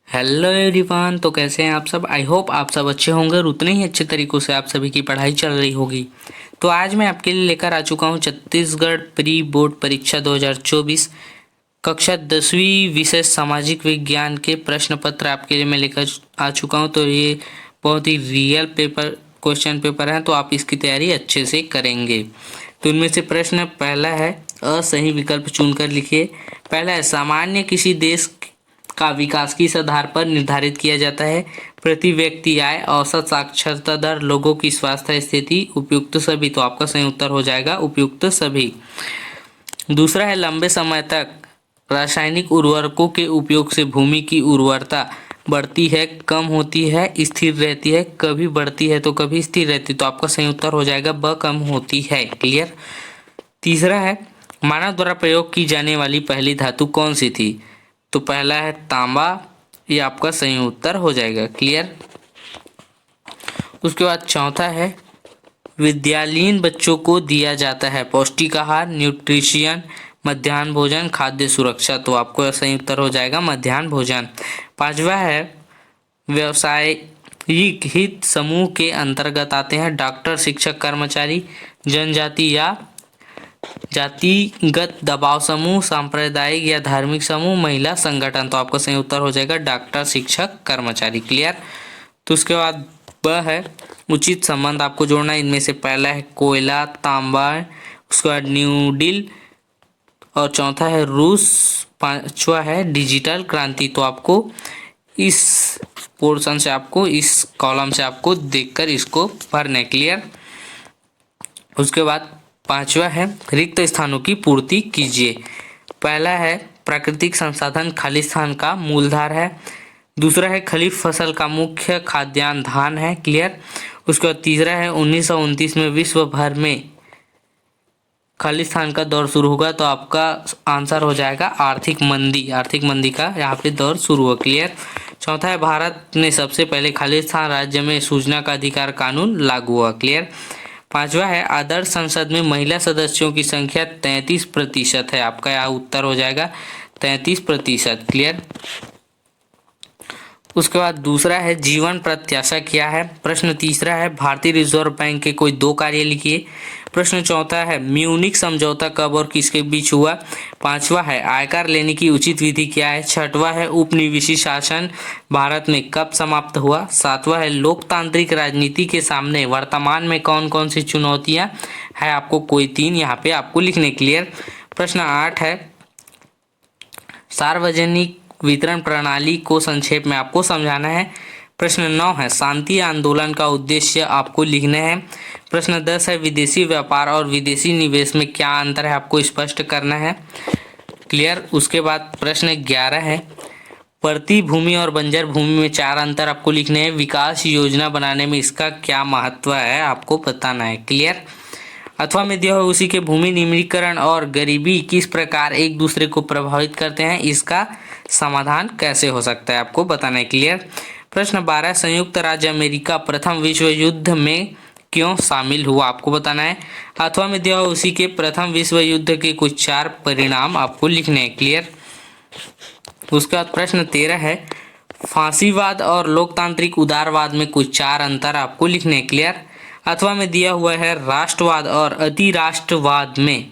Hello everyone, तो कैसे हैं आप सब। आई होप आप सब अच्छे होंगे और उतने ही अच्छे तरीक़ों से आप सभी की पढ़ाई चल रही होगी। तो आज मैं आपके लिए लेकर आ चुका हूं छत्तीसगढ़ प्री बोर्ड परीक्षा 2024 कक्षा 10वीं विषय सामाजिक विज्ञान के प्रश्न पत्र आपके लिए मैं लेकर आ चुका हूं। तो ये बहुत ही रियल क्वेश्चन पेपर है, तो आप इसकी तैयारी अच्छे से करेंगे। तो इनमें से प्रश्न पहला है, असही विकल्प चुनकर लिखिए। पहला है, सामान्य किसी देश का विकास किस आधार पर निर्धारित किया जाता है। प्रति व्यक्ति आय, औसत साक्षरता दर, लोगों की स्वास्थ्य स्थिति, उपयुक्त सभी। तो आपका सही उत्तर हो जाएगा उपयुक्त सभी। दूसरा है, लंबे समय तक रासायनिक उर्वरकों के उपयोग से भूमि की उर्वरता बढ़ती है, कम होती है, स्थिर रहती है। कभी बढ़ती है तो कभी स्थिर रहती है। तो आपका सही उत्तर हो जाएगा ब, कम होती है। क्लियर। तीसरा है, मानव द्वारा प्रयोग की जाने वाली पहली धातु कौन सी थी। तो पहला है तांबा, ये आपका सही उत्तर हो जाएगा। क्लियर। उसके बाद चौथा है, विद्यालयीन बच्चों को दिया जाता है पौष्टिक आहार, न्यूट्रिशियन, मध्याह्न भोजन, खाद्य सुरक्षा। तो आपको सही उत्तर हो जाएगा मध्याह्न भोजन। पांचवा है, व्यवसायिक हित समूह के अंतर्गत आते हैं डॉक्टर, शिक्षक, कर्मचारी, जनजाति या जातिगत दबाव समूह, सांप्रदायिक या धार्मिक समूह, महिला संगठन। तो आपका सही उत्तर हो जाएगा डॉक्टर, शिक्षक, कर्मचारी। क्लियर। तो उसके बाद ब है, उचित संबंध आपको जोड़ना है। इनमें से पहला है कोयला, तांबा, उसके बाद न्यूडील और चौथा है रूस, पांचवा है डिजिटल क्रांति। तो आपको इस पोर्शन से, आपको इस कॉलम से आपको देखकर इसको भरना। क्लियर। उसके बाद पांचवा है, रिक्त स्थानों की पूर्ति कीजिए। पहला है, प्राकृतिक संसाधन खालिस्तान का मूलधार है। दूसरा है, खरीफ फसल का मुख्य खाद्यान्न धान है। क्लियर। उसके बाद तीसरा है, 1929 में विश्व भर में खालिस्तान का दौर शुरू होगा। तो आपका आंसर हो जाएगा आर्थिक मंदी। आर्थिक मंदी का यहाँ पे दौर शुरू हुआ। क्लियर। चौथा है, भारत ने सबसे पहले खालिस्तान राज्य में सूचना का अधिकार कानून लागू हुआ। क्लियर। पांचवा है, आदर्श संसद में महिला सदस्यों की संख्या 33% है। आपका यहाँ उत्तर हो जाएगा 33%। क्लियर। उसके बाद दूसरा है, जीवन प्रत्याशा क्या है। प्रश्न तीसरा है, भारतीय रिजर्व बैंक के कोई दो कार्य लिखिए। प्रश्न चौथा है, म्यूनिक समझौता कब और किसके बीच हुआ। पांचवा है, आयकर लेने की उचित विधि क्या है। छठवा है, उपनिवेशी शासन भारत में कब समाप्त हुआ। सातवां है, लोकतांत्रिक राजनीति के सामने वर्तमान में कौन कौन सी चुनौतियां है। आपको कोई तीन यहाँ पे आपको लिखने। क्लियर। प्रश्न 8 है, सार्वजनिक वितरण प्रणाली को संक्षेप में आपको समझाना है। प्रश्न 9 है, शांति आंदोलन का उद्देश्य आपको लिखना है। प्रश्न 10 है, विदेशी व्यापार और विदेशी निवेश में क्या अंतर है, आपको स्पष्ट करना है। क्लियर। उसके बाद प्रश्न 11 है, परती भूमि और बंजर भूमि में चार अंतर आपको लिखने हैं। विकास योजना बनाने में इसका क्या महत्व है, आपको बताना है। क्लियर। अथवा में दिया हुआ उसी के भूमि निम्नीकरण और गरीबी किस प्रकार एक दूसरे को प्रभावित करते हैं, इसका समाधान कैसे हो सकता है, आपको बताना है। क्लियर। प्रश्न 12, संयुक्त राज्य अमेरिका प्रथम विश्व युद्ध में क्यों शामिल हुआ, आपको बताना है। अथवा में दिया हुआ उसी के प्रथम विश्व युद्ध के कुछ चार परिणाम आपको लिखने हैं। क्लियर। उसके बाद प्रश्न 13 है, फांसीवाद और लोकतांत्रिक उदारवाद में कुछ चार अंतर आपको लिखने हैं। क्लियर। अथवा में दिया हुआ है, राष्ट्रवाद और अति राष्ट्रवाद में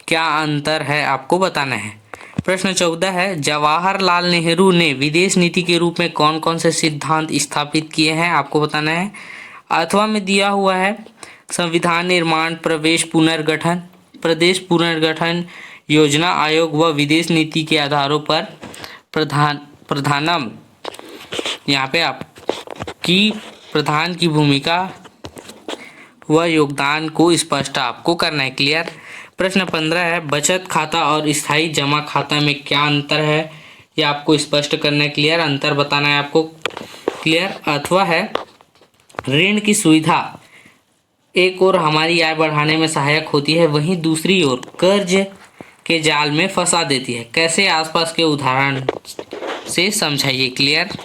क्या अंतर है, आपको बताना है। प्रश्न 14 है, जवाहरलाल नेहरू ने विदेश नीति के रूप में कौन कौन से सिद्धांत स्थापित किए हैं, आपको बताना है। अथवा में दिया हुआ है, संविधान निर्माण, प्रदेश पुनर्गठन योजना आयोग व विदेश नीति के आधारों पर प्रधानम यहाँ पे आपकी प्रधान की भूमिका व योगदान को स्पष्ट आपको करना है। क्लियर। प्रश्न 15 है, बचत खाता और स्थायी जमा खाता में क्या अंतर है, ये आपको स्पष्ट करना है। क्लियर। अंतर बताना है आपको। क्लियर। अथवा है, ऋण की सुविधा एक ओर हमारी आय बढ़ाने में सहायक होती है, वहीं दूसरी ओर कर्ज के जाल में फंसा देती है। कैसे, आसपास के उदाहरण से समझाइए। क्लियर।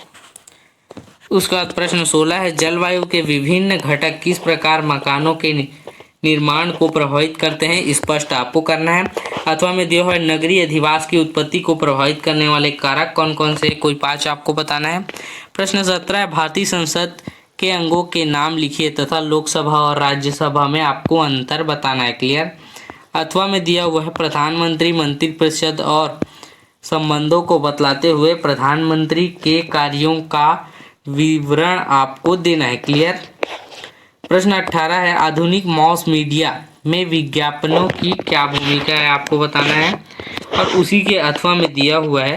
उसके बाद प्रश्न 16 है, जलवायु के विभिन्न घटक किस प्रकार मकानों के निर्माण को प्रभावित करते हैं, स्पष्ट आपको करना है। अथवा में दिया हुआ है नगरीय अधिवास की उत्पत्ति को प्रभावित करने वाले कारक कौन कौन से, कोई 5 आपको बताना है। प्रश्न 17 है भारतीय संसद के अंगों के नाम लिखिए तथा लोकसभा और राज्यसभा में आपको अंतर बताना है। क्लियर। अथवा में दिया हुआ है प्रधानमंत्री मंत्रिपरिषद और संबंधों को बतलाते हुए प्रधानमंत्री के कार्यों का विवरण आपको देना है। क्लियर। प्रश्न 18 है आधुनिक मॉस मीडिया में विज्ञापनों की क्या भूमिका है, आपको बताना है। और उसी के अथवा में दिया हुआ है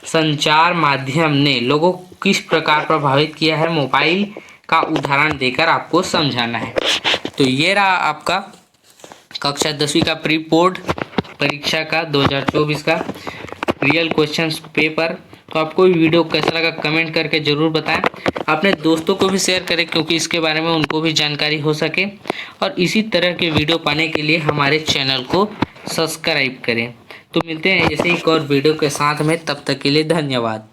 संचार माध्यम ने लोगों को किस प्रकार प्रभावित किया है, मोबाइल का उदाहरण देकर आपको समझाना है। तो ये रहा आपका कक्षा 10वीं का प्री बोर्ड परीक्षा का 2024 का रियल क्वेश्चंस पेपर। तो आपको ये वीडियो कैसा लगा कमेंट करके ज़रूर बताएं। अपने दोस्तों को भी शेयर करें क्योंकि इसके बारे में उनको भी जानकारी हो सके। और इसी तरह के वीडियो पाने के लिए हमारे चैनल को सब्सक्राइब करें। तो मिलते हैं ऐसे ही एक और वीडियो के साथ में, तब तक के लिए धन्यवाद।